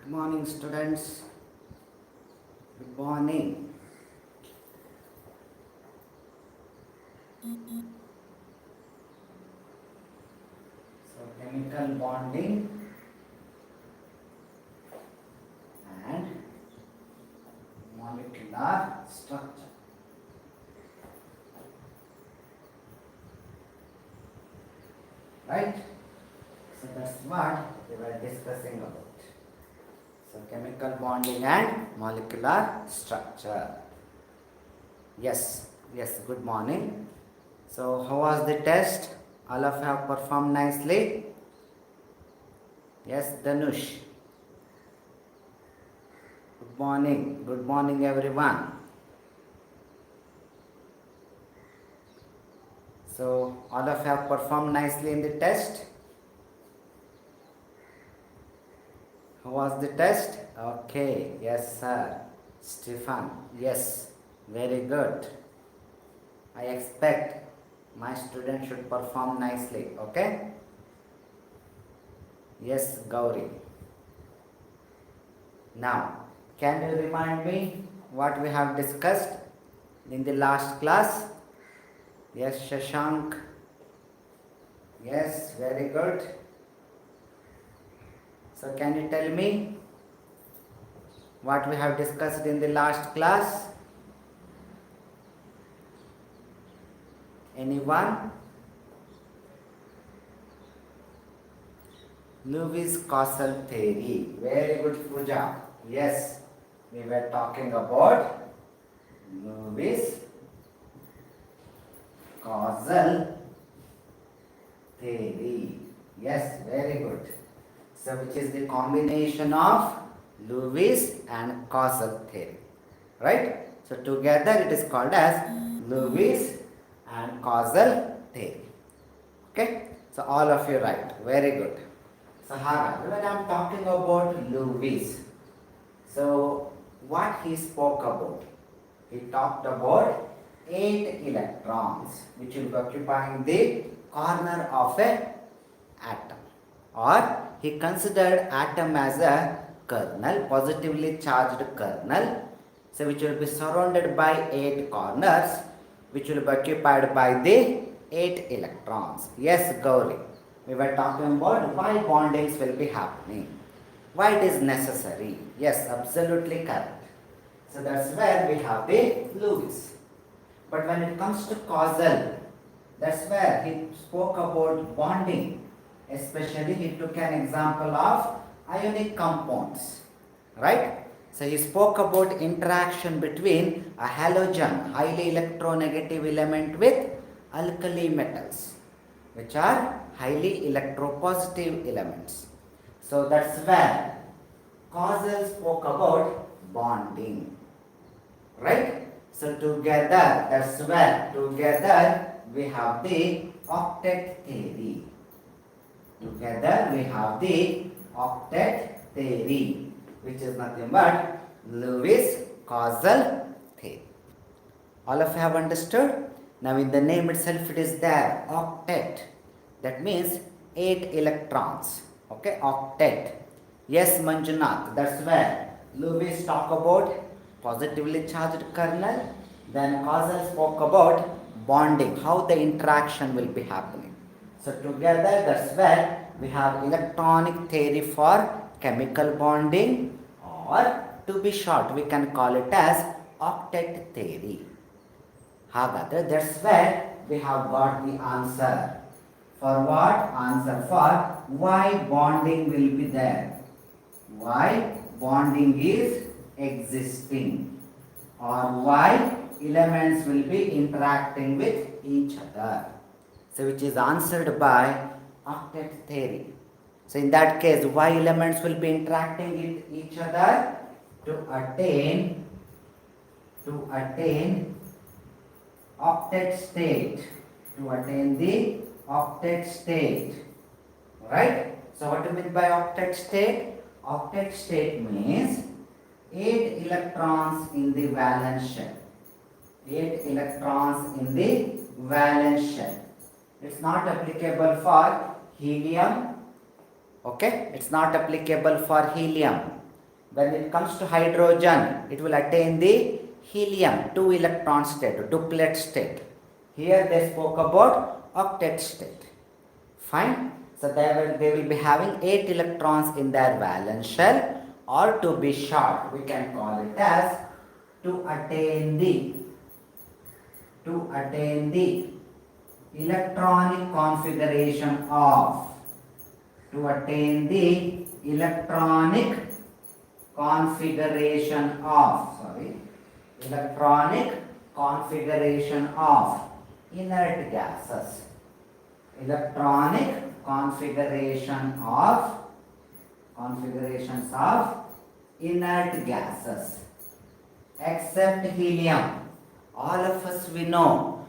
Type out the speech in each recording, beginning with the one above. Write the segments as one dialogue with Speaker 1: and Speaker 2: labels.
Speaker 1: Good morning, students. Good morning. So, chemical bonding and molecular structure. Right? So, that's what we were discussing about. So, chemical bonding and molecular structure. Yes, good morning. So, how was the test? All of you have performed nicely? Yes, Danush. Good morning everyone. So, all of you have performed nicely in the test? How was the test? Okay, yes sir. Stefan, yes, very good. I expect my student should perform nicely, okay? Yes, Gauri. Now, can you remind me what we have discussed in the last class? Yes, Shashank. Yes, very good. So, can you tell me what we have discussed in the last class? Anyone? Lewis causal theory. Very good, Pooja. Yes, we were talking about Lewis causal theory. Yes, very good. So, which is the combination of Lewis and causal theory, right? So, together it is called as Lewis and causal theory. Okay? So, all of you right. Very good. So, when I am talking about Lewis, so what he spoke about? He talked about 8 electrons which will be occupying the corner of a atom, or he considered atom as a kernel, positively charged kernel, so which will be surrounded by 8 corners which will be occupied by the 8 electrons. Yes, Gauri, we were talking about why bondings will be happening, why it is necessary. Yes, absolutely correct. So that's where we have the Lewis. But when it comes to causal, that's where he spoke about bonding. Especially he took an example of ionic compounds, right? So he spoke about interaction between a halogen, highly electronegative element, with alkali metals, which are highly electropositive elements. So that's where causal spoke about bonding, right? So together, that's where together we have the octet theory. Together we have the octet theory, which is nothing but Lewis causal theory. All of you have understood? Now in the name itself it is there, octet. That means 8 electrons. Okay, octet. Yes, Manjunath, that's where Lewis talk about positively charged kernel. Then causal spoke about bonding, how the interaction will be happening. So together, that's where we have electronic theory for chemical bonding, or to be short, we can call it as octet theory. Hagadre, that's where we have got the answer. For what? Answer for why bonding will be there. Why bonding is existing, or why elements will be interacting with each other. So which is answered by octet theory. So in that case, why elements will be interacting with each other? To attain octet state. To attain the octet state. Right? So what do you mean by octet state? Octet state means 8 electrons in the valence shell. 8 electrons in the valence shell. It's not applicable for helium. Okay? It's not applicable for helium. When it comes to hydrogen, it will attain the helium 2 electron state, duplet state. Here they spoke about octet state. Fine. So they will be having 8 electrons in their valence shell, or to be short, we can call it as to attain the electronic configuration of inert gases. Configurations of inert gases except helium. All of us we know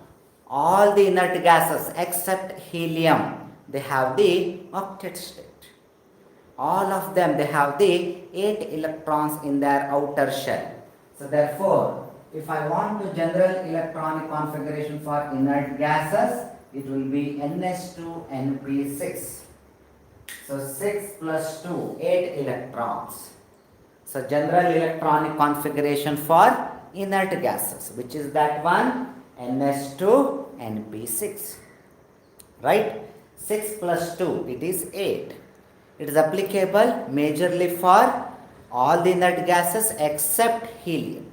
Speaker 1: all the inert gases except helium, they have the octet state. All of them, they have the 8 electrons in their outer shell. So therefore, if I want to general electronic configuration for inert gases, it will be NH2NP6. So 6 plus 2, 8 electrons. So general electronic configuration for inert gases, which is that one, NH2NP6. Right? 6 plus 2, it is 8. It is applicable majorly for all the inert gases except helium,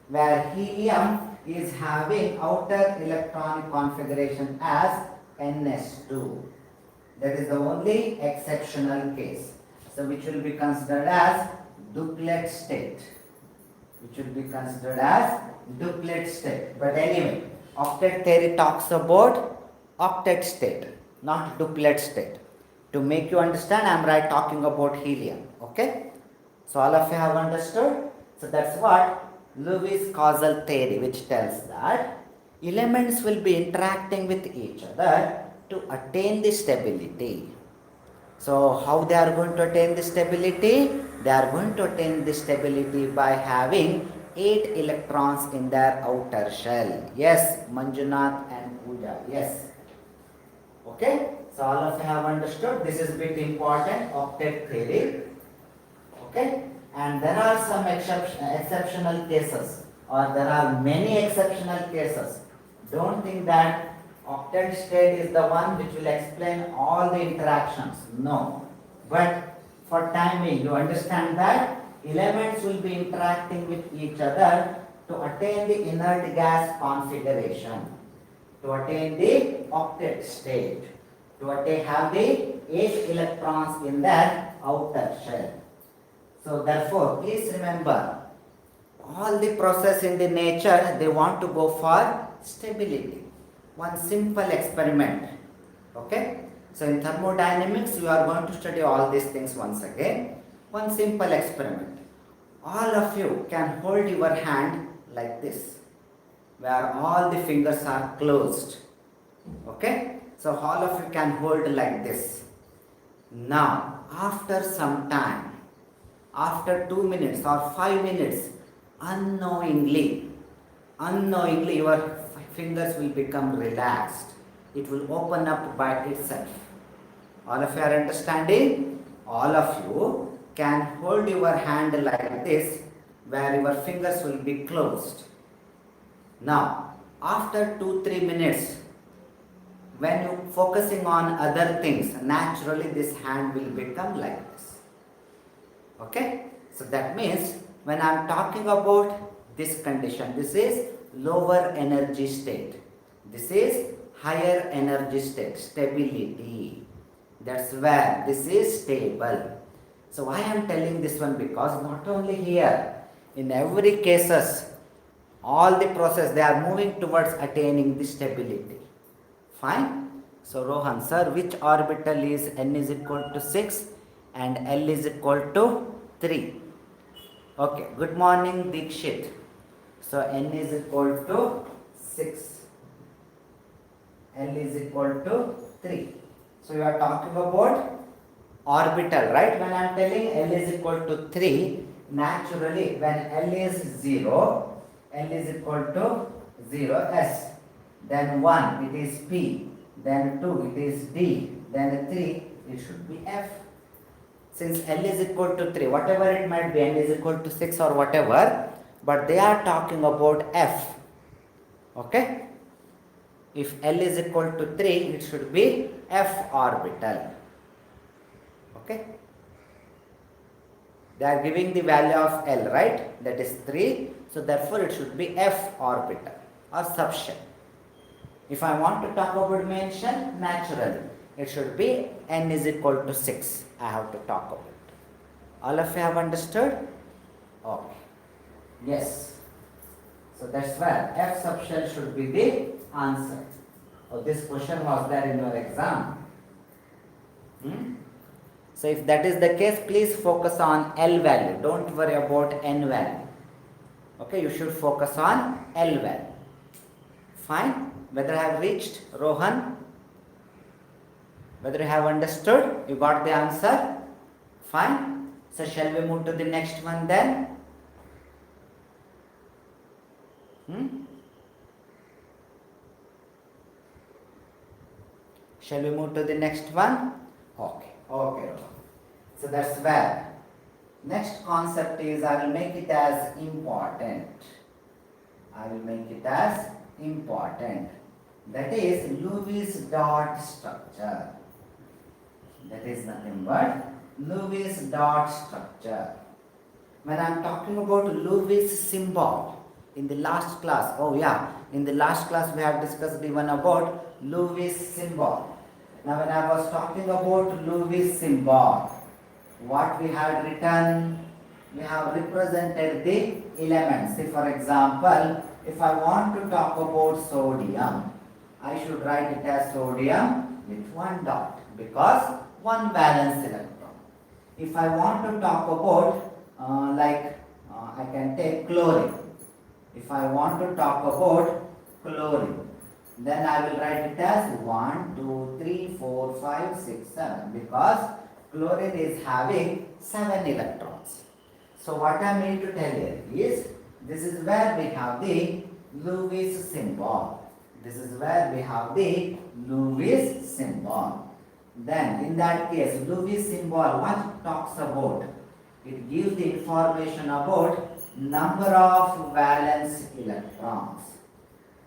Speaker 1: where helium is having outer electronic configuration as NH2. That is the only exceptional case. So which will be considered as duplet state. But anyway, octet theory talks about octet state, not duplet state. To make you understand, I am talking about helium. Okay? So all of you have understood? So that's what Lewis causal theory, which tells that elements will be interacting with each other to attain the stability. So how they are going to attain the stability? They are going to attain the stability by having 8 electrons in their outer shell. Yes, Manjunath and Pooja. Yes. Okay. So all of you have understood. This is a bit important, octet theory. Okay. And there are some exceptional cases, or there are many exceptional cases. Don't think that octet state is the one which will explain all the interactions. No. But for timing, you understand that elements will be interacting with each other to attain the inert gas configuration, to attain the octet state, to have the 8 electrons in their outer shell. So therefore, please remember, all the process in the nature, they want to go for stability. One simple experiment. Okay? So in thermodynamics, you are going to study all these things once again. One simple experiment. All of you can hold your hand like this, where all the fingers are closed. Okay? So all of you can hold like this. Now, after some time, after 2 minutes or 5 minutes, unknowingly your fingers will become relaxed. It will open up by itself. All of you are understanding? All of you can hold your hand like this, where your fingers will be closed. Now, after 2-3 minutes, when you focusing on other things, naturally this hand will become like this. Okay? So that means when I am talking about this condition, this is lower energy state. This is higher energy state, stability. That's where this is stable. So why I am telling this one? Because not only here, in every cases, all the process, they are moving towards attaining the stability. Fine? So Rohan sir, which orbital is n is equal to 6 and L is equal to 3? Okay, good morning Dikshit. So n is equal to 6, L is equal to 3. So you are talking about orbital, right? When I am telling L is equal to 3, naturally when L is 0, L is equal to 0, S. Then 1, it is P. Then 2, it is D. Then 3, it should be F. since L is equal to 3, whatever it might be, N is equal to 6 or whatever, but they are talking about F. Okay? If L is equal to 3, it should be F orbital. Okay? They are giving the value of L, right? That is 3. So therefore it should be F orbital or subshell. If I want to talk about main shell, naturally it should be N is equal to 6. I have to talk about. All of you have understood? Okay. Yes. So that's why F subshell should be the answer. Oh, this question was there in your exam. So if that is the case, please focus on L value. Don't worry about N value. Okay, you should focus on L value. Fine. Whether I have reached, Rohan? Whether you have understood? You got the answer? Fine. So shall we move to the next one then? Shall we move to the next one? Okay. Okay. So that's where. Next concept is, I will make it as important. I will make it as important. That is Lewis dot structure. That is nothing but Lewis dot structure. When I am talking about Lewis symbol in the last class, in the last class we have discussed even about Lewis symbol. Now when I was talking about Lewis symbol, what we had written, we have represented the elements. Say for example, if I want to talk about sodium, I should write it as sodium with one dot because one valence electron. If I want to talk about I can take chlorine. If I want to talk about chlorine, then I will write it as 1, 2, 3, 4, 5, 6, 7 because chlorine is having 7 electrons. So what I mean to tell here is, this is where we have the Lewis symbol. This is where we have the Lewis symbol. Then in that case, Lewis symbol, what talks about? It gives the information about number of valence electrons.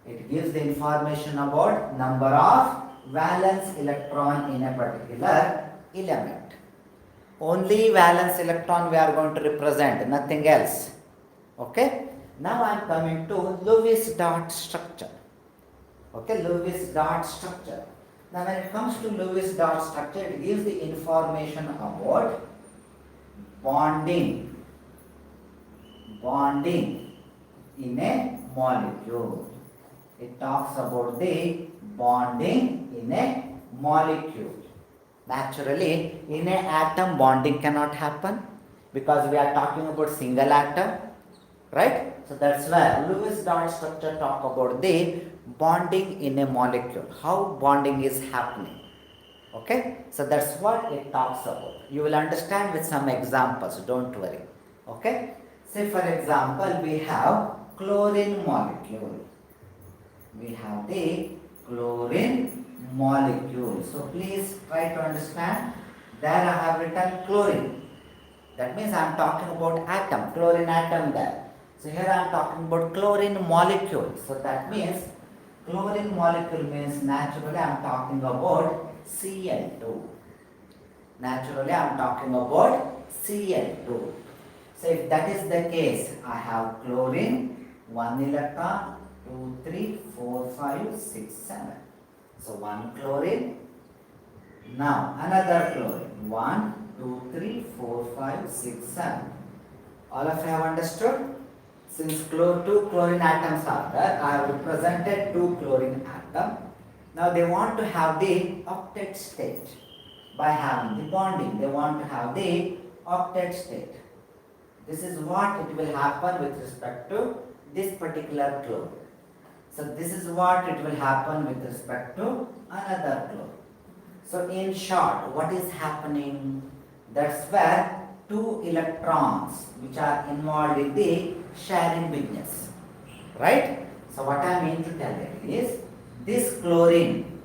Speaker 1: It gives the information about number of valence electron in a particular element. Only valence electron we are going to represent, nothing else. Okay? Now I am coming to Lewis dot structure. Okay, Lewis dot structure. Now when it comes to Lewis dot structure, it gives the information about bonding in a molecule. It talks about the bonding in a molecule. Naturally, in an atom bonding cannot happen because we are talking about single atom, right? So that's why Lewis dot structure talk about the bonding in a molecule, how bonding is happening. Okay, so that's what it talks about. You will understand with some examples, don't worry. Okay, say for example, we have chlorine molecule. We have the chlorine molecule. So please try to understand. There I have written chlorine. That means I am talking about atom, chlorine atom there. So here I am talking about chlorine molecule. So that means chlorine molecule means naturally I am talking about Cl2. Naturally I am talking about Cl2. So if that is the case, I have chlorine, 1 electron, 2, 3, 4, 5, 6, 7. So 1 chlorine. Now another chlorine. 1, 2, 3, 4, 5, 6, 7. All of you have understood? Since 2 chlorine atoms are there, I have represented 2 chlorine atoms. Now they want to have the octet state. By having the bonding, they want to have the octet state. This is what it will happen with respect to this particular chlorine. So this is what it will happen with respect to another chlorine. So in short, what is happening? That's where 2 electrons which are involved in the sharing business. Right? So what I mean to tell you is, this chlorine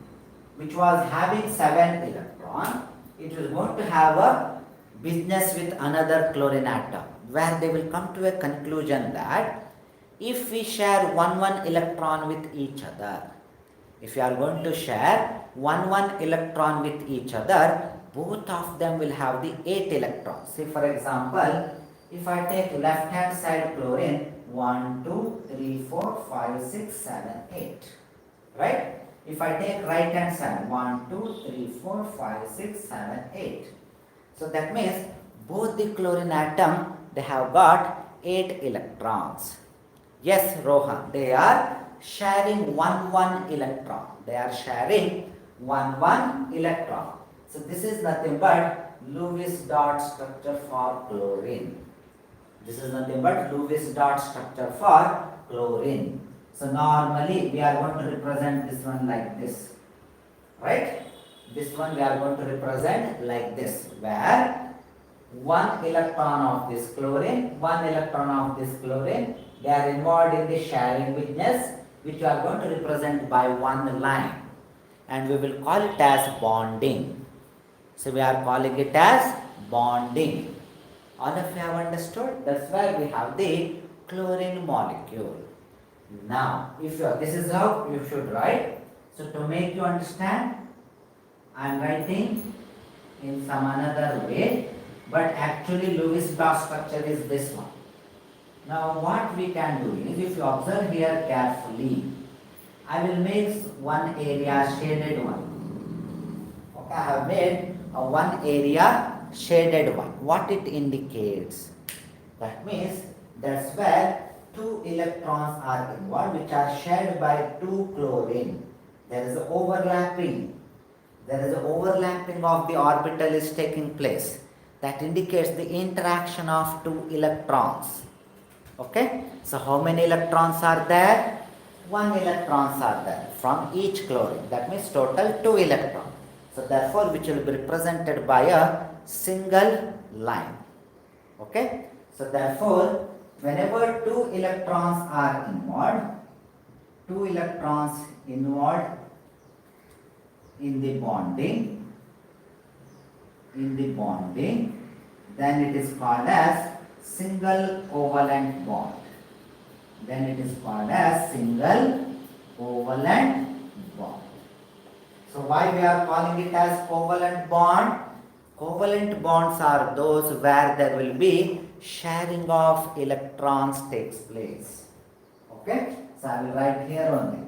Speaker 1: which was having 7 electrons, it is going to have a business with another chlorine atom, where they will come to a conclusion that if we share one electron with each other, if you are going to share one electron with each other, both of them will have the 8 electrons. See, for example, if I take left hand side chlorine, 1, 2, 3, 4, 5, 6, 7, 8. Right? If I take right hand side, 1, 2, 3, 4, 5, 6, 7, 8. So that means both the chlorine atom, they have got 8 electrons. Yes, Rohan, they are sharing one electron. They are sharing one electron. So this is nothing but Lewis dot structure for chlorine. This is nothing but Lewis dot structure for chlorine. So normally we are going to represent this one like this. Right? This one we are going to represent like this, where one electron of this chlorine, one electron of this chlorine, they are involved in the sharing business, which we are going to represent by one line, and we will call it as bonding. So we are calling it as bonding. All of you have understood? That's why we have the chlorine molecule. Now, if you, this is how you should write. So to make you understand, I am writing in some another way, but actually Lewis dot structure is this one. Now what we can do is, if you observe here carefully, I will make one area shaded one. Okay, I have made one area shaded one. What it indicates? That means that's where 2 electrons are involved, which are shared by 2 chlorine. There is overlapping. There is overlapping of the orbital is taking place. That indicates the interaction of 2 electrons. Okay, so how many electrons are there? 1 electrons are there from each chlorine. That means total 2 electrons. So therefore, which will be represented by a single line. Okay, so therefore, whenever 2 electrons are involved, 2 electrons involved in the bonding, then it is called as single covalent bond. Then it is called as single covalent bond. So why we are calling it as covalent bond? Covalent bonds are those where there will be sharing of electrons takes place. Okay? So I will write here only.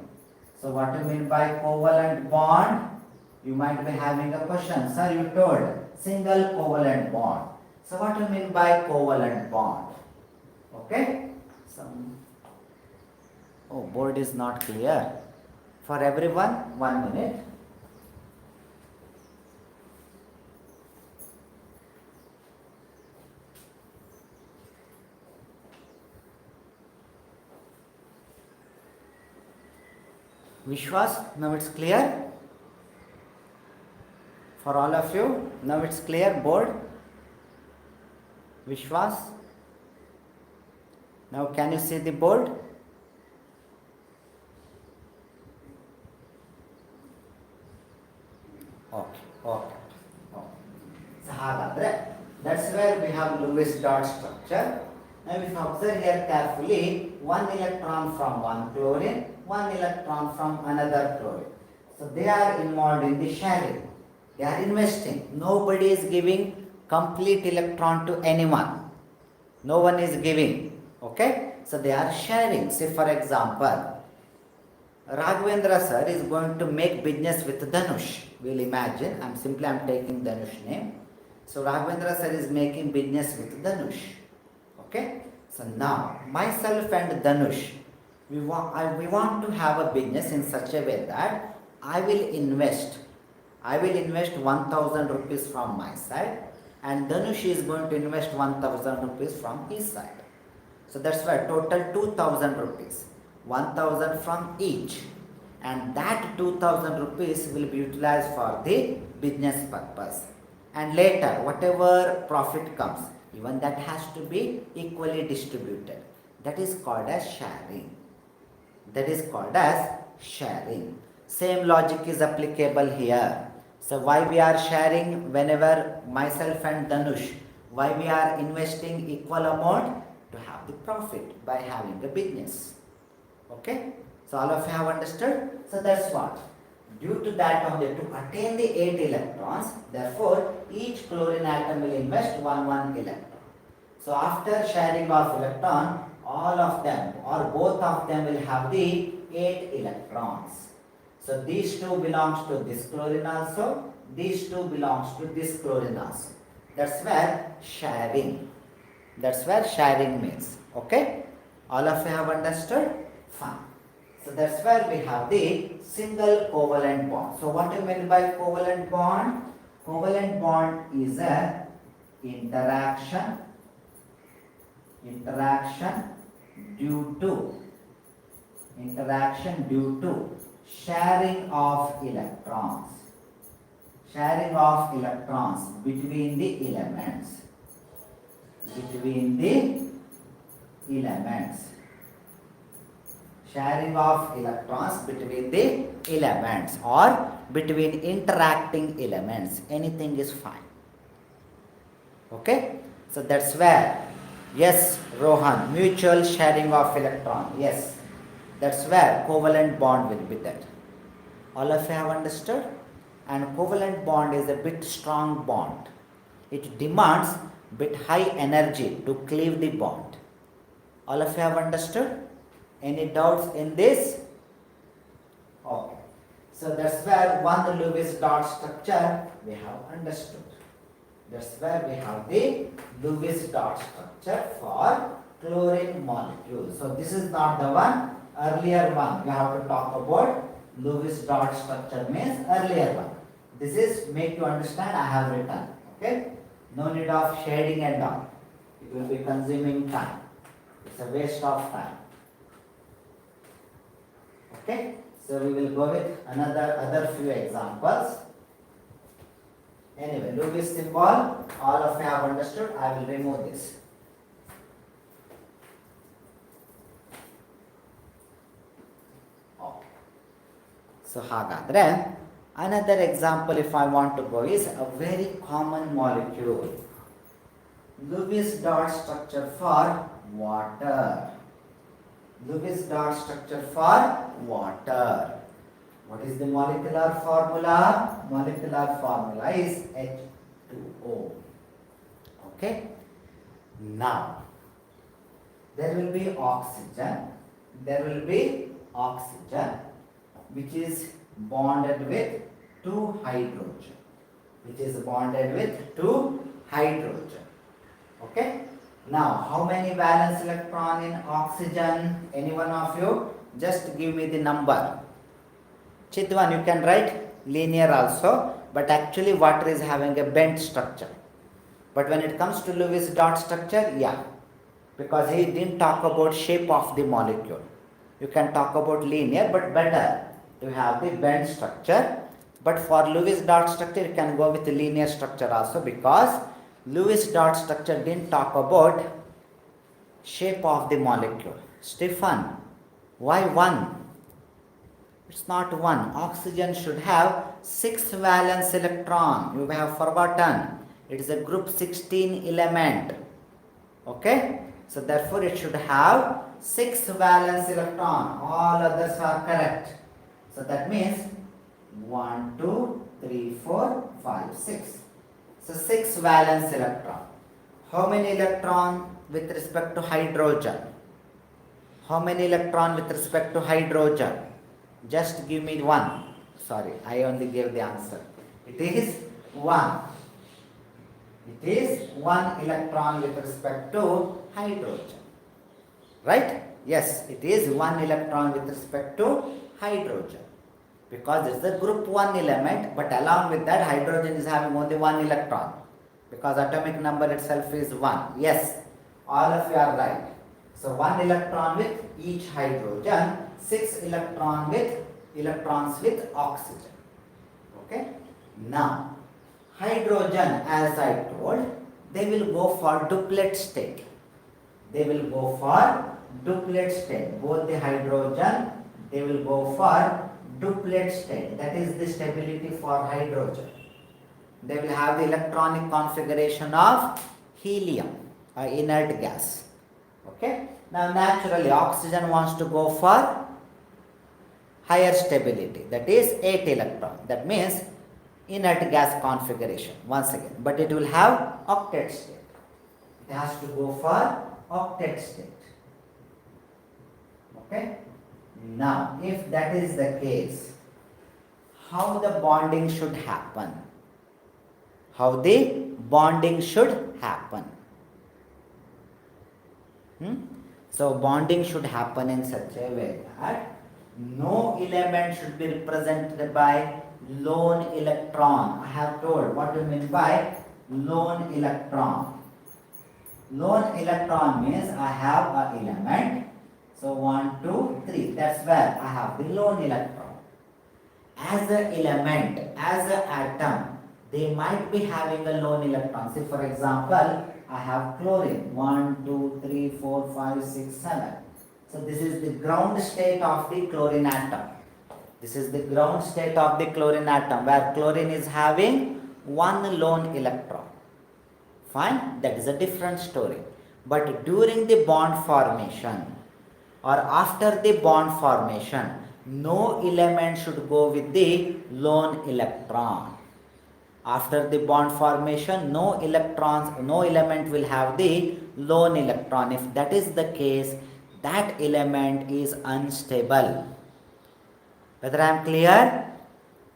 Speaker 1: So what do you mean by covalent bond? You might be having a question. Sir, you told single covalent bond. So what do you mean by covalent bond? Okay? Oh, board is not clear. For everyone, 1 minute. Vishwas, now it's clear? For all of you, now it's clear, board? Vishwas? Now can you see the board? Okay. So that's where we have Lewis dot structure. Now if you observe here carefully, 1 electron from one chlorine, 1 electron from another chlorine. So they are involved in the sharing. They are investing. Nobody is giving complete electron to anyone. No one is giving. Okay? So they are sharing. Say for example, Raghavendra sir is going to make business with Dhanush. We'll imagine. I'm taking Dhanush name. So Raghavendra sir is making business with Dhanush. Okay? So now myself and Dhanush, we want to have a business in such a way that I will invest 1000 rupees from my side, and Dhanush is going to invest 1000 rupees from his side. So that's why total 2000 rupees. 1000 from each, and that 2000 rupees will be utilized for the business purpose, and later whatever profit comes, even that has to be equally distributed. That is called as sharing. Same logic is applicable here. So why we are sharing whenever myself and Danush, why we are investing equal amount? To have the profit by having a business. Okay? So all of you have understood? So that's what. Due to that only, to attain the 8 electrons, therefore each chlorine atom will invest 1 electron. So after sharing of electron, all of them or both of them will have the 8 electrons. So these two belongs to this chlorine also, these two belongs to this chlorine also. That's where sharing. That's where sharing means. Okay? All of you have understood? Fine. So that's where we have the single covalent bond. So what do you mean by covalent bond? Covalent bond is a interaction due to sharing of electrons between the elements sharing of electrons between the elements or between interacting elements, anything is fine. Okay, so that's where, yes Rohan, mutual sharing of electron, yes, that's where covalent bond will be there. All of you have understood? And covalent bond is a bit strong bond. It demands bit high energy to cleave the bond. All of you have understood? Any doubts in this? Okay. So that's where one Lewis dot structure we have understood. That's where we have the Lewis dot structure for chlorine molecule. So this is not the one, earlier one. We have to talk about Lewis dot structure means earlier one. This is make you understand I have written. Okay? No need of shading and all. It will be consuming time. It's a waste of time. Okay? So we will go with other few examples. Anyway, Lewis symbol, all of you have understood. I will remove this. Okay. So hagadre, another example if I want to go is a very common molecule. Lewis dot structure for water. Lewis dot structure for water. What is the molecular formula? Molecular formula is H2O. Okay. Now, there will be oxygen. There will be oxygen which is bonded with 2 hydrogen. Which is bonded with 2 hydrogen. Okay. Now, how many valence electron in oxygen? Any one of you? Just give me the number. Chidwan, you can write linear also, but actually water is having a bent structure. But when it comes to Lewis dot structure, yeah, because he didn't talk about shape of the molecule. You can talk about linear, but better to have the bent structure. But for Lewis dot structure, you can go with the linear structure also, because Lewis dot structure didn't talk about shape of the molecule. Stefan, why 1? It's not 1. Oxygen should have 6 valence electron. You have forgotten. It is a group 16 element. Okay? So therefore it should have 6 valence electron. All others are correct. So that means 1, 2, 3, 4, 5, 6. So 6 valence electron. How many electron with respect to hydrogen? How many electron with respect to hydrogen? Just give me 1. Sorry, I only gave the answer. It is 1. It is 1 electron with respect to hydrogen. Right? Yes, it is 1 electron with respect to hydrogen. Because it's the group 1 element, but along with that hydrogen is having only 1 electron. Because atomic number itself is 1. Yes, all of you are right. So 1 electron with each hydrogen, 6 electrons with oxygen. Okay? Now, hydrogen, as I told, they will go for duplet state. They will go for duplet state. Both the hydrogen, they will go for duplet state, that is the stability for hydrogen. They will have the electronic configuration of helium, inert gas. Okay. Now naturally oxygen wants to go for higher stability, that is 8 electron. That means inert gas configuration once again, but it will have octet state. It has to go for octet state. Okay. Now if that is the case, how the bonding should happen? How the bonding should happen? So bonding should happen in such a way that no element should be represented by lone electron. I have told what do you mean by lone electron. Lone electron means I have an element. So 1, 2, 3. That's where I have the lone electron. As an element, as an atom, they might be having a lone electron. Say for example, I have chlorine. 1, 2, 3, 4, 5, 6, 7. So this is the ground state of the chlorine atom. This is the ground state of the chlorine atom, where chlorine is having one lone electron. Fine, that is a different story. But during the bond formation or after the bond formation, no element should go with the lone electron. After the bond formation, no element will have the lone electron. If that is the case, that element is unstable. Whether I am clear?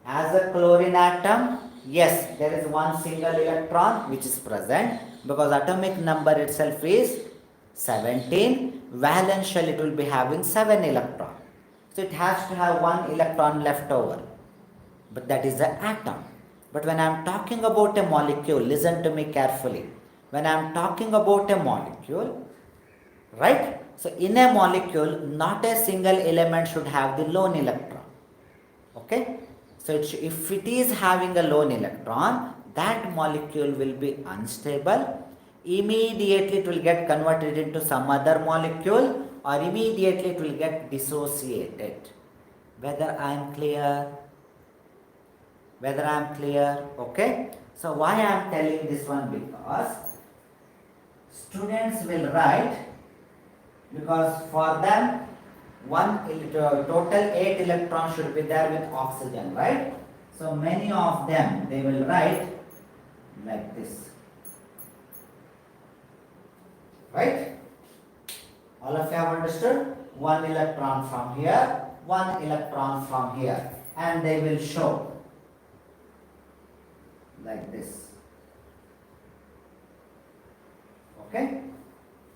Speaker 1: As a chlorine atom, yes, there is one single electron which is present because atomic number itself is 17. Valence shell, it will be having 7 electrons. So it has to have one electron left over. But that is the atom. But when I am talking about a molecule, listen to me carefully. When I am talking about a molecule, right? So in a molecule, not a single element should have the lone electron. Okay? So if it is having a lone electron, that molecule will be unstable. Immediately it will get converted into some other molecule, or immediately it will get dissociated. Whether I am clear? Whether I am clear? Okay? So why I am telling this one? Because students will write, because for them total 8 electrons should be there with oxygen, right? So many of them, they will write like this, right? All of you have understood? 1 electron from here, 1 electron from here, and they will show like this. Okay?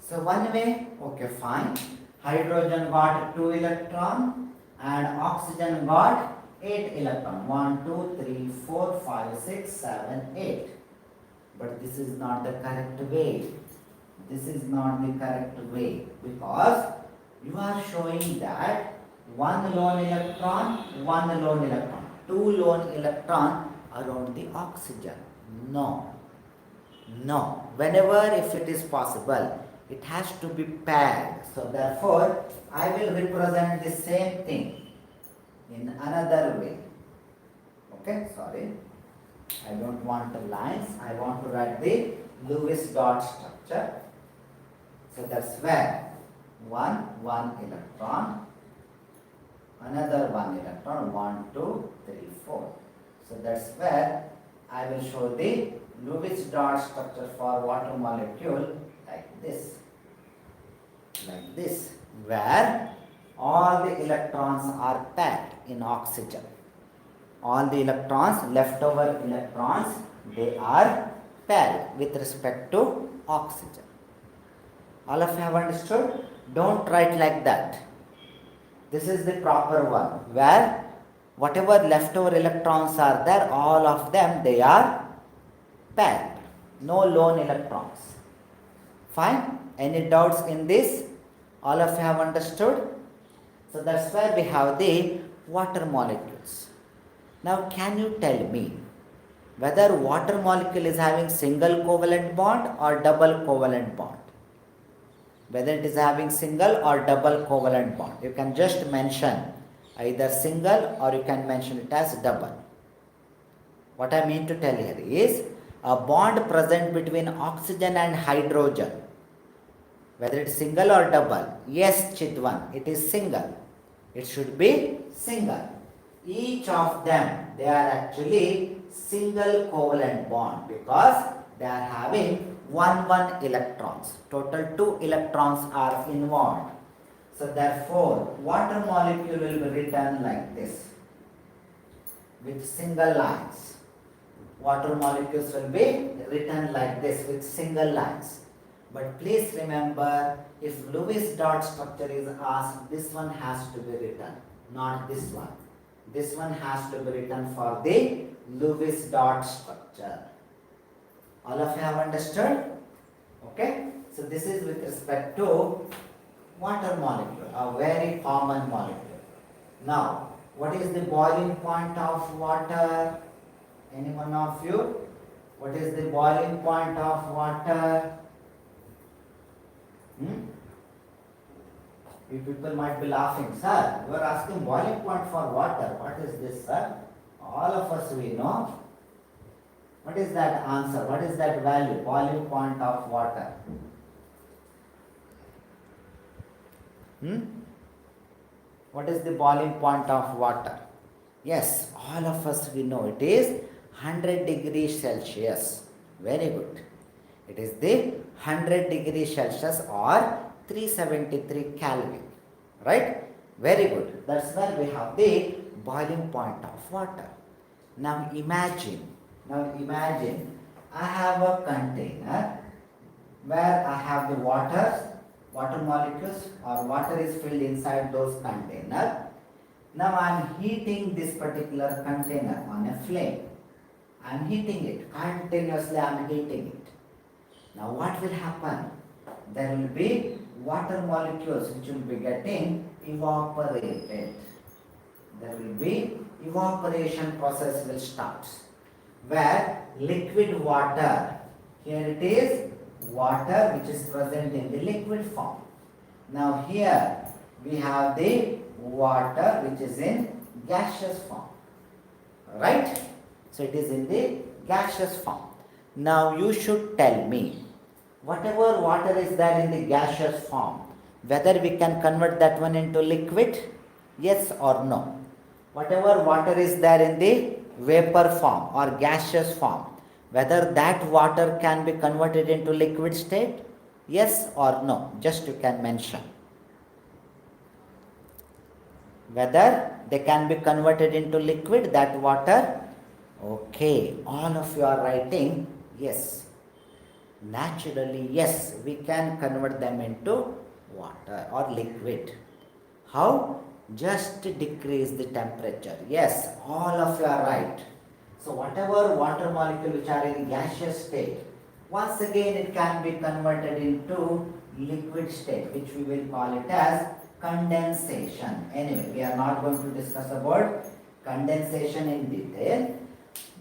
Speaker 1: So one way, okay, fine. Hydrogen got 2 electron and oxygen got 8 electron. 1, 2, 3, 4, 5, 6, 7, 8. But this is not the correct way. This is not the correct way, because you are showing that 1 lone electron, 1 lone electron, 2 lone electron around the oxygen. No. No. Whenever, if it is possible, it has to be paired. So therefore, I will represent the same thing in another way. Okay, sorry. I don't want the lines. I want to write the Lewis dot structure. So that's where 1 electron, another 1 electron, 1, 2, 3, 4. So that's where I will show the Lewis dot structure for water molecule like this, where all the electrons are paired in oxygen. All the electrons, leftover electrons, they are paired with respect to oxygen. All of you have understood? Don't write like that. This is the proper one, where whatever leftover electrons are there, all of them, they are paired. No lone electrons. Fine? Any doubts in this? All of you have understood? So that's where we have the water molecules. Now can you tell me whether water molecule is having single covalent bond or double covalent bond? Whether it is having single or double covalent bond. You can just mention either single or you can mention it as double. What I mean to tell here is a bond present between oxygen and hydrogen, whether it's single or double. Yes, Chidwan, it is single. It should be single. Each of them, they are actually single covalent bond because they are having 1 electrons. Total 2 electrons are involved. So therefore, water molecule will be written like this with single lines. Water molecules will be written like this with single lines. But please remember, if Lewis dot structure is asked, this one has to be written, not this one. This one has to be written for the Lewis dot structure. All of you have understood? Okay? So this is with respect to water molecule, a very common molecule. Now, what is the boiling point of water? Any one of you? What is the boiling point of water? You people might be laughing, sir. You are asking boiling point for water. What is this, sir? All of us we know. What is that answer? What is that value? Boiling point of water. What is the boiling point of water? Yes, all of us we know it is 100 degrees Celsius. Very good. It is the 100 degrees Celsius or 373 Kelvin. Right? Very good. That's where we have the boiling point of water. Now imagine, I have a container where I have the water molecules or water is filled inside those containers. Now I am heating this particular container on a flame. I am heating it. Continuously I am heating it. Now what will happen? There will be water molecules which will be getting evaporated. There will be evaporation process will start. Where liquid water, here it is water which is present in the liquid form. Now here we have the water which is in gaseous form. Right? So it is in the gaseous form. Now you should tell me, whatever water is there in the gaseous form, whether we can convert that one into liquid, yes or no. Whatever water is there in the vapor form or gaseous form, whether that water can be converted into liquid state, yes or no, just you can mention. Whether they can be converted into liquid, that water. Okay, all of you are writing yes. Naturally, yes, we can convert them into water or liquid. How? Just decrease the temperature. Yes, all of you are right. So whatever water molecule which are in gaseous state, once again it can be converted into liquid state, which we will call it as condensation. Anyway, we are not going to discuss about condensation in detail.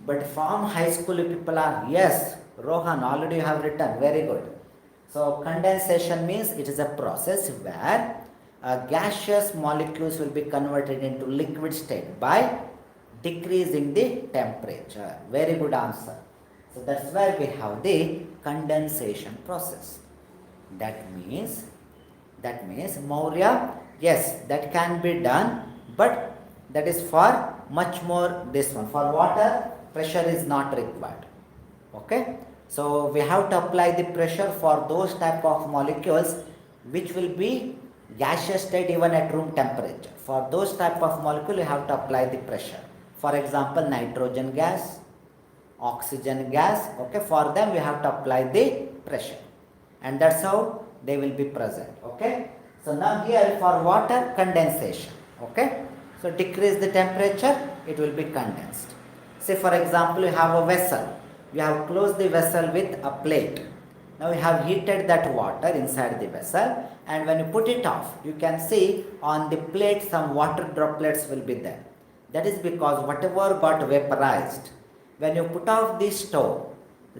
Speaker 1: But from high school people are, yes, Rohan, already you have written, very good. So condensation means it is a process where gaseous molecules will be converted into liquid state by decreasing the temperature. Very good answer. So that's where we have the condensation process. That means Maurya, yes, that can be done, but that is for much more this one. For water, pressure is not required. Okay, so we have to apply the pressure for those type of molecules which will be gaseous state even at room temperature. For those type of molecule you have to apply the pressure. For example, nitrogen gas, oxygen gas, okay, for them we have to apply the pressure, and that's how they will be present. Okay, so now here for water, condensation. Okay, so decrease the temperature, it will be condensed. Say for example, you have a vessel. You have closed the vessel with a plate. Now you have heated that water inside the vessel, and when you put it off, you can see on the plate some water droplets will be there. That is because whatever got vaporized, when you put off the stove,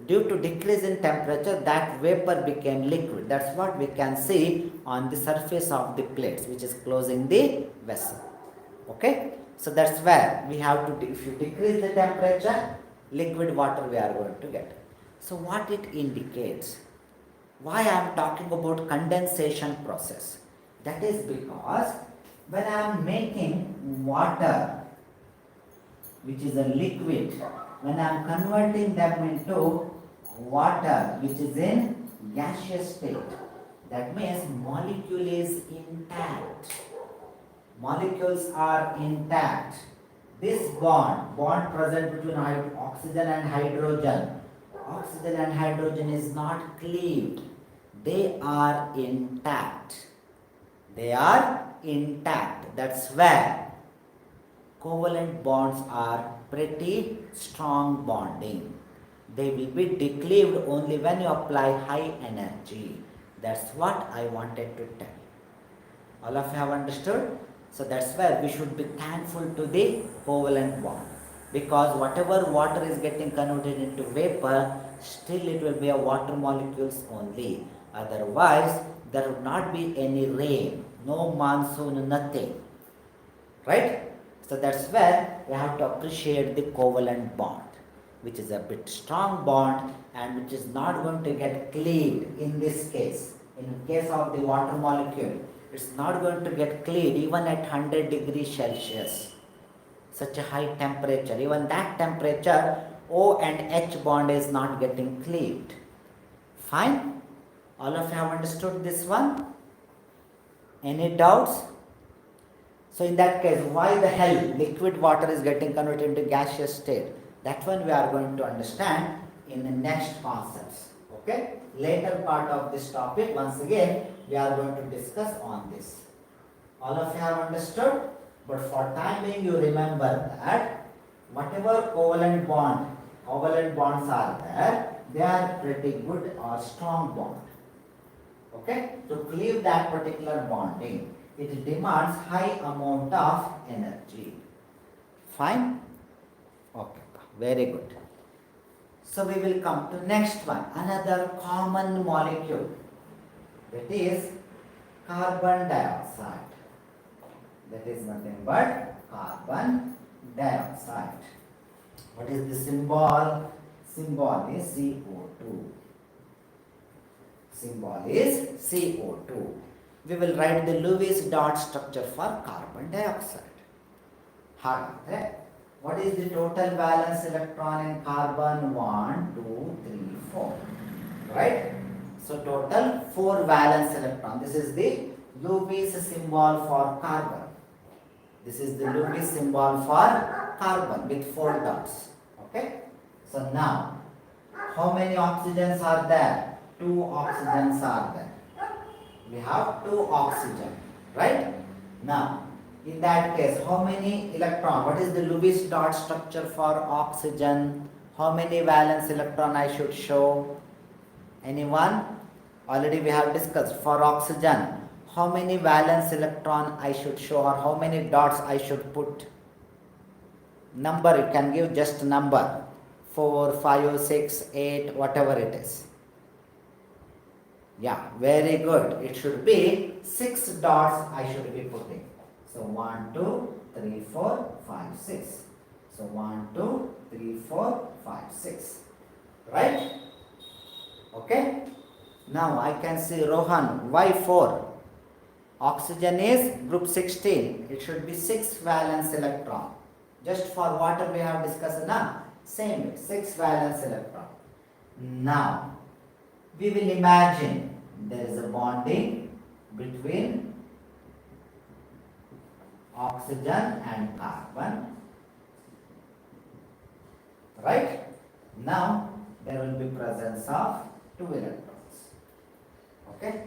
Speaker 1: due to decrease in temperature, that vapor became liquid. That's what we can see on the surface of the plates which is closing the vessel. Okay, so that's where we have to, if you decrease the temperature, liquid water we are going to get. So what it indicates, why I am talking about condensation process, that is because when I am making water, which is a liquid, when I am converting them into water which is in gaseous state, that means molecule is intact. Molecules are intact. This bond present between oxygen and hydrogen, oxygen and hydrogen is not cleaved. They are intact. They are intact. That's where covalent bonds are pretty strong bonding. They will be decleaved only when you apply high energy. That's what I wanted to tell. All of you have understood? So that's where we should be thankful to the covalent bond, because whatever water is getting converted into vapor, still it will be a water molecules only. Otherwise, there would not be any rain, no monsoon, nothing. Right? So that's where we have to appreciate the covalent bond, which is a bit strong bond and which is not going to get cleaved in this case. In case of the water molecule, it's not going to get cleaved even at 100 degrees Celsius. Such a high temperature, even that temperature, O and H bond is not getting cleaved. Fine? All of you have understood this one? Any doubts? So in that case, why the hell liquid water is getting converted into gaseous state? That one we are going to understand in the next concepts. Okay? Later part of this topic, once again, we are going to discuss on this. All of you have understood? But for time being, you remember that whatever covalent bonds are there, they are pretty good or strong bond. Okay? To cleave that particular bonding, it demands high amount of energy. Fine? Okay, very good. So we will come to next one, another common molecule, that is carbon dioxide. That is nothing but carbon dioxide. What is the symbol? Symbol is CO2. Symbol is CO2. We will write the Lewis dot structure for carbon dioxide. What is the total valence electron in carbon? 1, 2, 3, 4. Right? So total 4 valence electron. This is the Lewis symbol for carbon. This is the Lewis symbol for carbon with 4 dots. Okay? So now, how many oxygens are there? 2 oxygens are there. We have 2 oxygen. Right? Now, in that case, how many electron? What is the Lewis dot structure for oxygen? How many valence electron I should show? Anyone? Already we have discussed. For oxygen, how many valence electron I should show, or how many dots I should put? Number, you can give just number. 4, 5, 6, 8, whatever it is. Yeah, very good. It should be 6 dots I should be putting. So 1, 2, 3, 4, 5, 6. So 1, 2, 3, 4, 5, 6. Right? Okay? Now I can see Rohan, why 4? Oxygen is group 16. It should be 6 valence electron. Just for water we have discussed now. Same way, 6 valence electron. Now, we will imagine there is a bonding between oxygen and carbon. Right? Now, there will be presence of 2 electrons. Okay?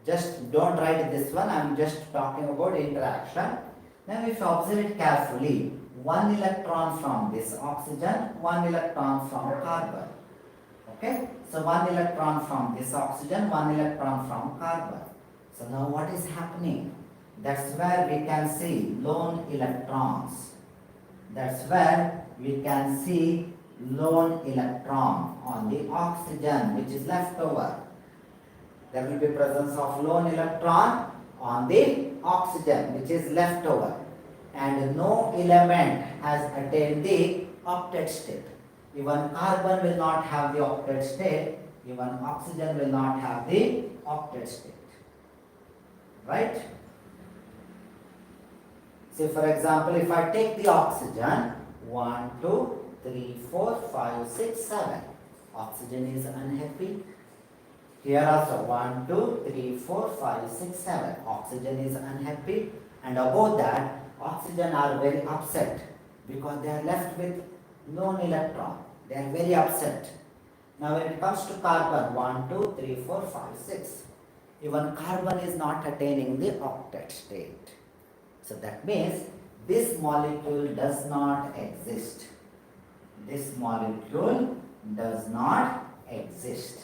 Speaker 1: Just don't write this one, I am just talking about interaction. Now if you observe it carefully, 1 electron from this oxygen, 1 electron from carbon. Okay? So 1 electron from this oxygen, 1 electron from carbon. So now what is happening? That's where we can see lone electrons. That's where we can see lone electron on the oxygen which is left over. There will be presence of lone electron on the oxygen which is left over. and no element has attained the octet state. Even carbon will not have the octet state, even oxygen will not have the octet state. Right? Say for example, if I take the oxygen, 1, 2, 3, 4, 5, 6, 7. Oxygen is unhappy. Here also 1, 2, 3, 4, 5, 6, 7. Oxygen is unhappy. And above that, oxygen are very upset because they are left with lone electron. They are very upset. Now when it comes to carbon, 1, 2, 3, 4, 5, 6. Even carbon is not attaining the octet state. So that means this molecule does not exist. This molecule does not exist.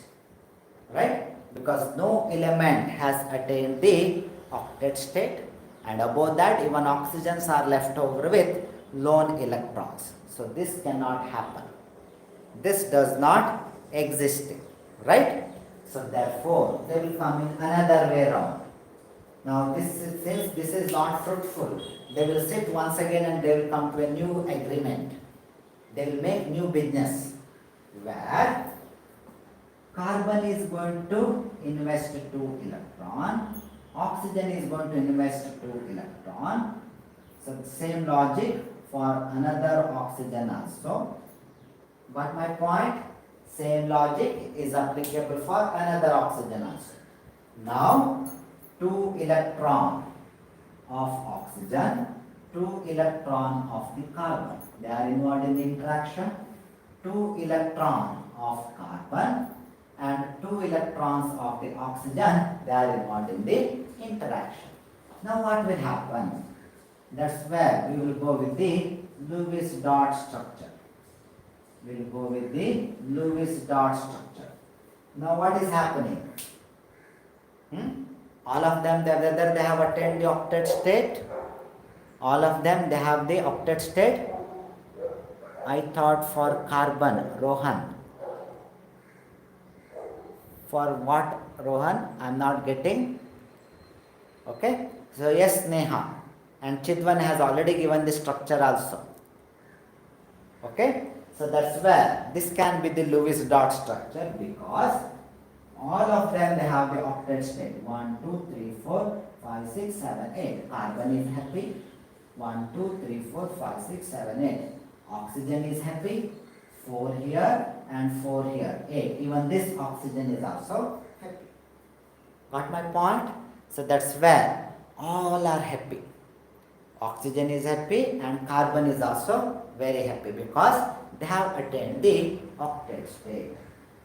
Speaker 1: Right? Because no element has attained the octet state, and above that even oxygens are left over with lone electrons. So this cannot happen. This does not exist. Right? So therefore they will come in another way round. Now since this is not fruitful, they will sit once again and they will come to a new agreement. They will make new business where carbon is going to invest 2 electron, oxygen is going to invest 2 electron. So the same logic for another oxygen also. Got my point? Same logic is applicable for another oxygen also. Now 2 electron of oxygen, 2 electron of the carbon. They are involved in the interaction. 2 electron of carbon and 2 electrons of the oxygen, they are involved in the interaction. Now what will happen? That's where we will go with the Lewis dot structure. We will go with the Lewis dot structure. Now what is happening? All of them, whether they have attained the octet state, all of them, they have the octet state. I thought for carbon, Rohan. For what, Rohan? I am not getting. Okay. So yes, Neha. And Chidwan has already given the structure also. Okay. So that's where this can be the Lewis dot structure, because all of them, they have the octet state. 1, 2, 3, 4, 5, 6, 7, 8. Carbon is happy. 1, 2, 3, 4, 5, 6, 7, 8. Oxygen is happy. 4 here and 4 here. 8. Even this oxygen is also happy. Got my point? So that's where all are happy. Oxygen is happy and carbon is also very happy because they have attained the octet state.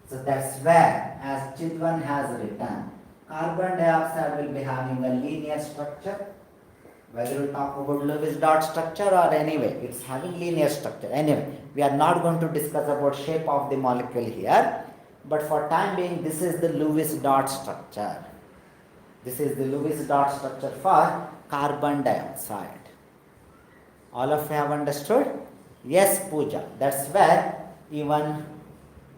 Speaker 1: So that's where, as Chidwan has written, carbon dioxide will be having a linear structure. Whether we talk about Lewis dot structure or anyway, it's having linear structure. Anyway, we are not going to discuss about shape of the molecule here, but for time being, this is the Lewis dot structure. This is the Lewis dot structure for carbon dioxide. All of you have understood? Yes, Pooja. That's where even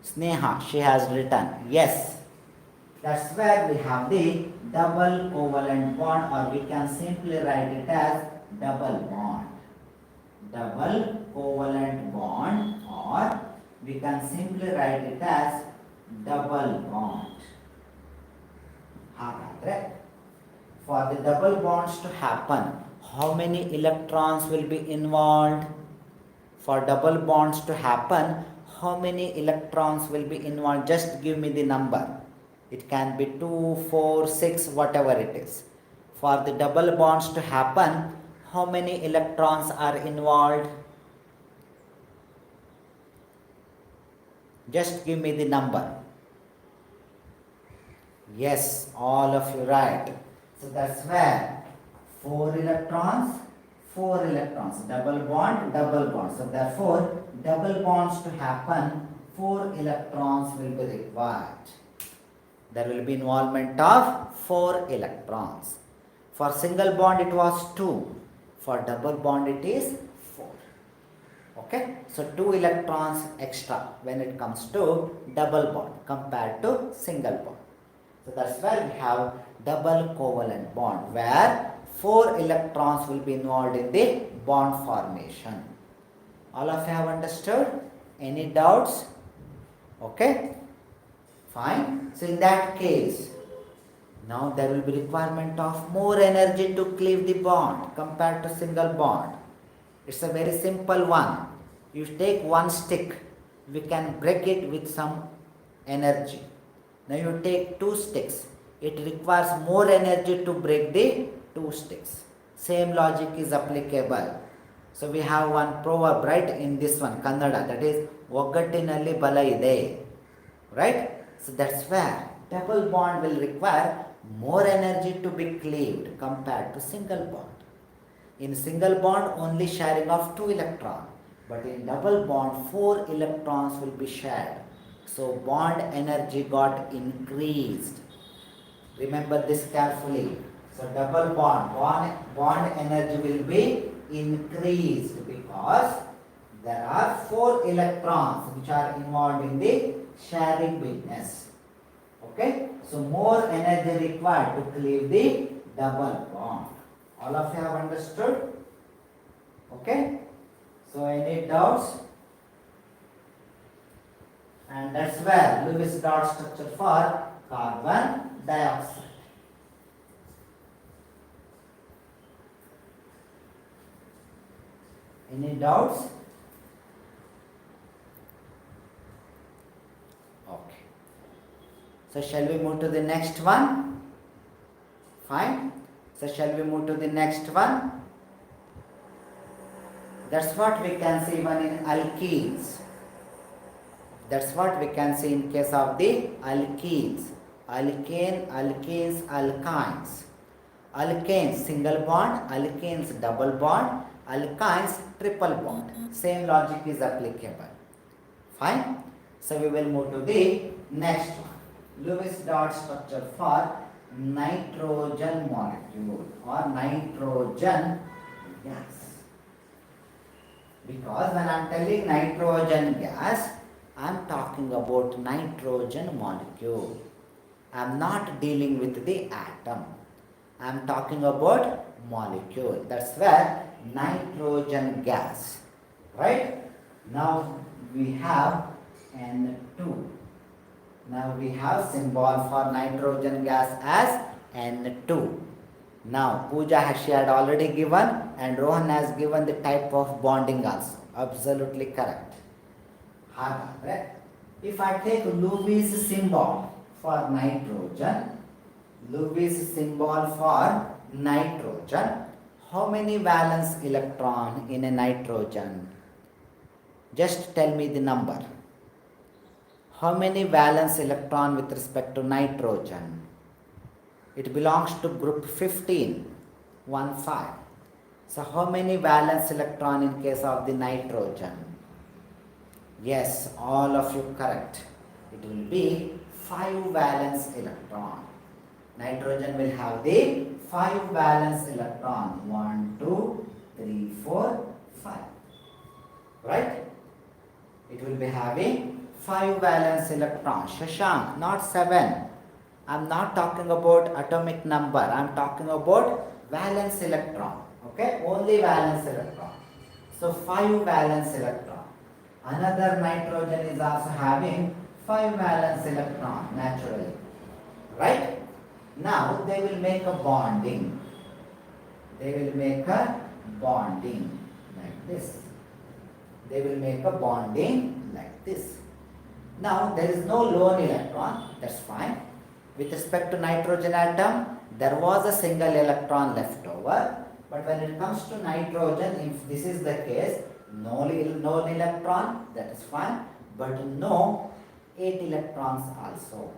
Speaker 1: Sneha, she has written yes. That's where we have the double covalent bond, or we can simply write it as double bond. Double covalent bond, or we can simply write it as double bond. For the double bonds to happen, how many electrons will be involved? For double bonds to happen, how many electrons will be involved? Just give me the number. It can be 2, 4, 6, whatever it is. For the double bonds to happen, how many electrons are involved? Just give me the number. Yes, all of you right. So that's where 4 electrons, 4 electrons, double bond, double bond. So therefore, double bonds to happen, 4 electrons will be required. There will be involvement of 4 electrons. For single bond it was 2. For double bond it is 4. Okay. So 2 electrons extra when it comes to double bond compared to single bond. So that's where we have double covalent bond, where 4 electrons will be involved in the bond formation. All of you have understood? Any doubts? Okay, fine. So in that case, now there will be requirement of more energy to cleave the bond compared to single bond. It's a very simple one. You take one stick, we can break it with some energy. Now you take two sticks, it requires more energy to break the two sticks. Same logic is applicable. So we have one proverb, right, in this one, Kannada, that is, Oggattinalli bala ide. Right? So that's where double bond will require more energy to be cleaved compared to single bond. In single bond, only sharing of 2 electrons, but in double bond, 4 electrons will be shared. So bond energy got increased. Remember this carefully. So double bond energy will be increased because there are 4 electrons which are involved in the sharing business. Okay, so more energy required to cleave the double bond. All of you have understood? Okay, so any doubts? And that's where Lewis dot structure for carbon dioxide. Any doubts? Okay. So shall we move to the next one? Fine. So shall we move to the next one? That's what we can see even in alkenes. That's what we can see in case of the alkenes. Alkane, alkenes, alkynes. Alkanes single bond, alkanes double bond, alkynes triple bond. Same logic is applicable. Fine. So we will move to the next one. Lewis dot structure for nitrogen molecule or nitrogen gas. Because when I am telling nitrogen gas, I am talking about nitrogen molecule. I am not dealing with the atom. I am talking about molecule. That's where nitrogen gas. Right? Now we have N2. Now we have symbol for nitrogen gas as N2. Now Pooja has she had already given and Rohan has given the type of bonding also. Absolutely correct. If I take Lewis symbol for nitrogen, Lewis symbol for nitrogen, how many valence electron in a nitrogen? Just tell me the number. How many valence electron with respect to nitrogen? It belongs to group 15, 1,5. So how many valence electron in case of the nitrogen? Yes, all of you correct. It will be 5 valence electron. Nitrogen will have the 5 valence electron. 1, 2, 3, 4, 5. Right? It will be having 5 valence electrons. Shashank, not 7. I am not talking about atomic number. I am talking about valence electron. Okay? Only valence electron. So 5 valence electron. Another nitrogen is also having 5 valence electron naturally. Right? Now they will make a bonding. They will make a bonding like this. They will make a bonding like this. Now there is no lone electron, that's fine. With respect to nitrogen atom, there was a single electron left over. But when it comes to nitrogen, if this is the case, no electron, that is fine. But no 8 electrons also.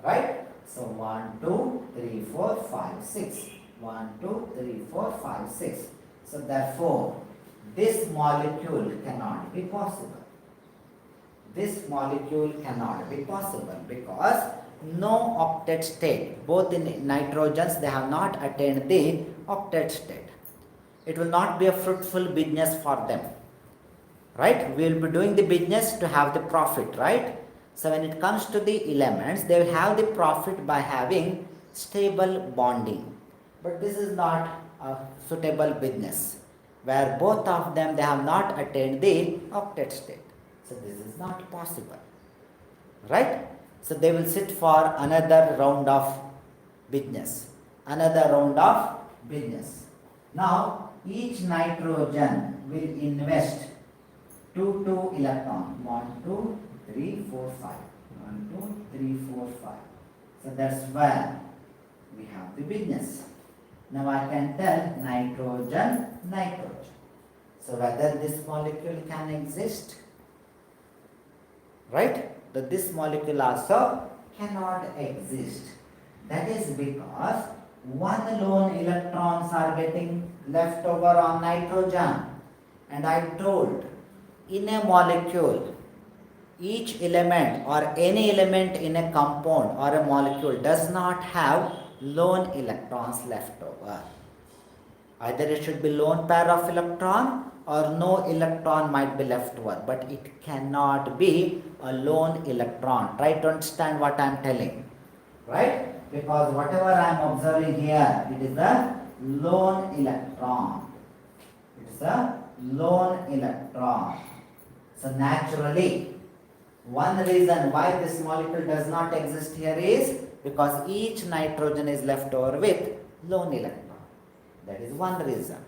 Speaker 1: Right? So 1, 2, 3, 4, 5, 6. 1, 2, 3, 4, 5, 6. So therefore, this molecule cannot be possible. This molecule cannot be possible because no octet state. Both in nitrogens, they have not attained the octet state. It will not be a fruitful business for them. Right? We will be doing the business to have the profit, right? So when it comes to the elements, they will have the profit by having stable bonding. But this is not a suitable business. where both of them they have not attained the octet state. So this is not possible, right? So they will sit for another round of business, Now each nitrogen will invest two electron, 1, 2, 3, 4, 5, 1, 2, 3, 4, 5. So that's where we have the business. Now I can tell nitrogen. So whether this molecule can exist, right? That this molecule also cannot exist. That is because one lone electrons are getting left over on nitrogen. And I told, in a molecule, each element or any element in a compound or a molecule does not have lone electrons left over. Either it should be lone pair of electron or no electron might be left over, but it cannot be a lone electron. Try to understand what I am telling, right? Because whatever I am observing here, it is a lone electron. So naturally, one reason why this molecule does not exist here is because each nitrogen is left over with lone electron. That is one reason.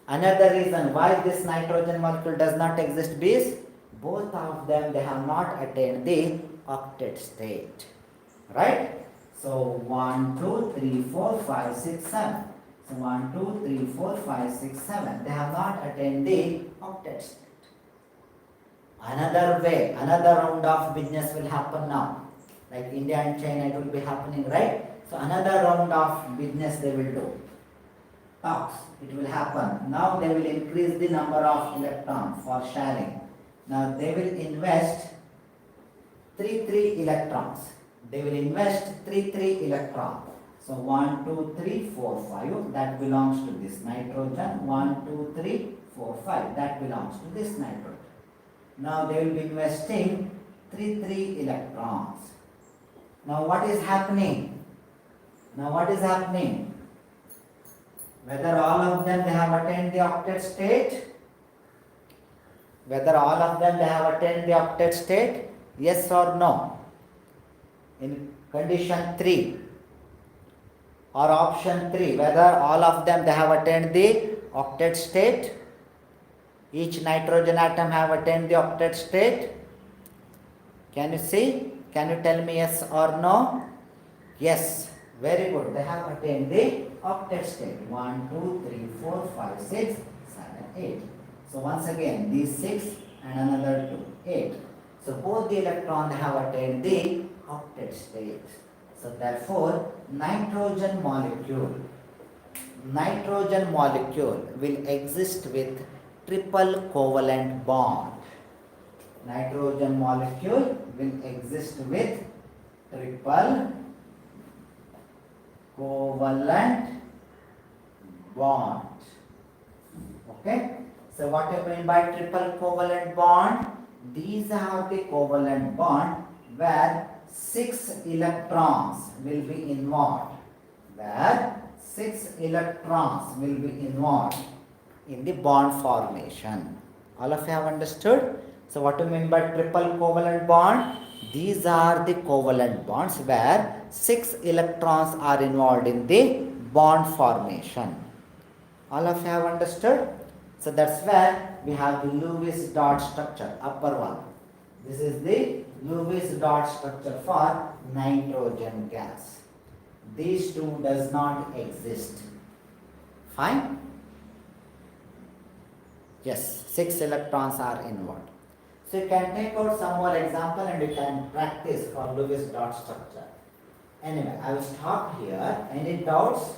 Speaker 1: Another reason why this nitrogen molecule does not exist is both of them they have not attained the octet state. Right? So 1, 2, 3, 4, 5, 6, 7. So 1, 2, 3, 4, 5, 6, 7. They have not attained the octet state. Another way, another round of business will happen now. Like India and China, it will be happening, right? So another round of business they will do. Talks, it will happen. Now they will increase the number of electrons for sharing. Now they will invest 3 electrons. They will invest 3 electrons. So 1, 2, 3, 4, 5. That belongs to this nitrogen. 1, 2, 3, 4, 5. That belongs to this nitrogen. Now they will be investing 3 electrons. Now what is happening? Whether all of them they have attained the octet state? Yes or no? In condition 3 or option 3, whether all of them they have attained the octet state? Each nitrogen atom have attained the octet state? Can you see? Can you tell me yes or no? Yes. Very good. They have attained the octet state. 1, 2, 3, 4, 5, 6, 7, 8. So once again, these 6 and another 2, 8. So both the electrons have attained the octet state. So therefore, nitrogen molecule will exist with triple covalent bond. Nitrogen molecule will exist with triple covalent bond. Okay. So what do you mean by triple covalent bond? These are the covalent bond where 6 electrons will be involved. In the bond formation. All of you have understood? So what do you mean by triple covalent bond? These are the covalent bonds where 6 electrons are involved in the bond formation. All of you have understood? So that's where we have the Lewis dot structure, upper one. This is the Lewis dot structure for nitrogen gas. These two does not exist. Fine? Yes, 6 electrons are involved. So you can take out some more example and you can practice for Lewis dot structure. Anyway, I will stop here. Any doubts?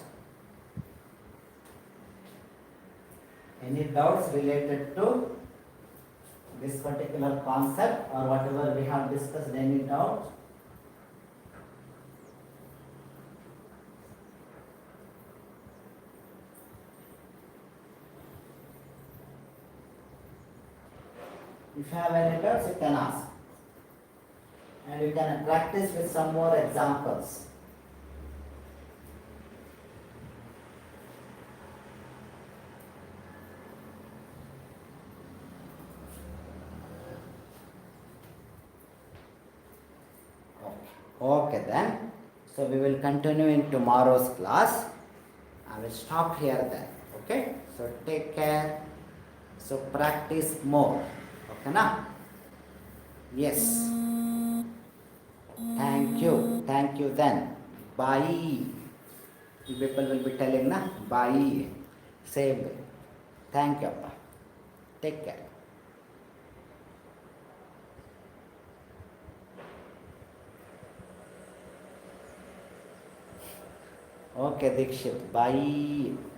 Speaker 1: Any doubts related to this particular concept or whatever we have discussed? Any doubts? If you have any doubts, you can ask. And you can practice with some more examples. Okay then. So we will continue in tomorrow's class. I will stop here then. Okay. So take care. So practice more. Okay na? Yes. Thank you. Thank you then. Bye. You people will be telling na bye. Same way. Thank you. Appa. Take care. Okay, Dikshit. Bye.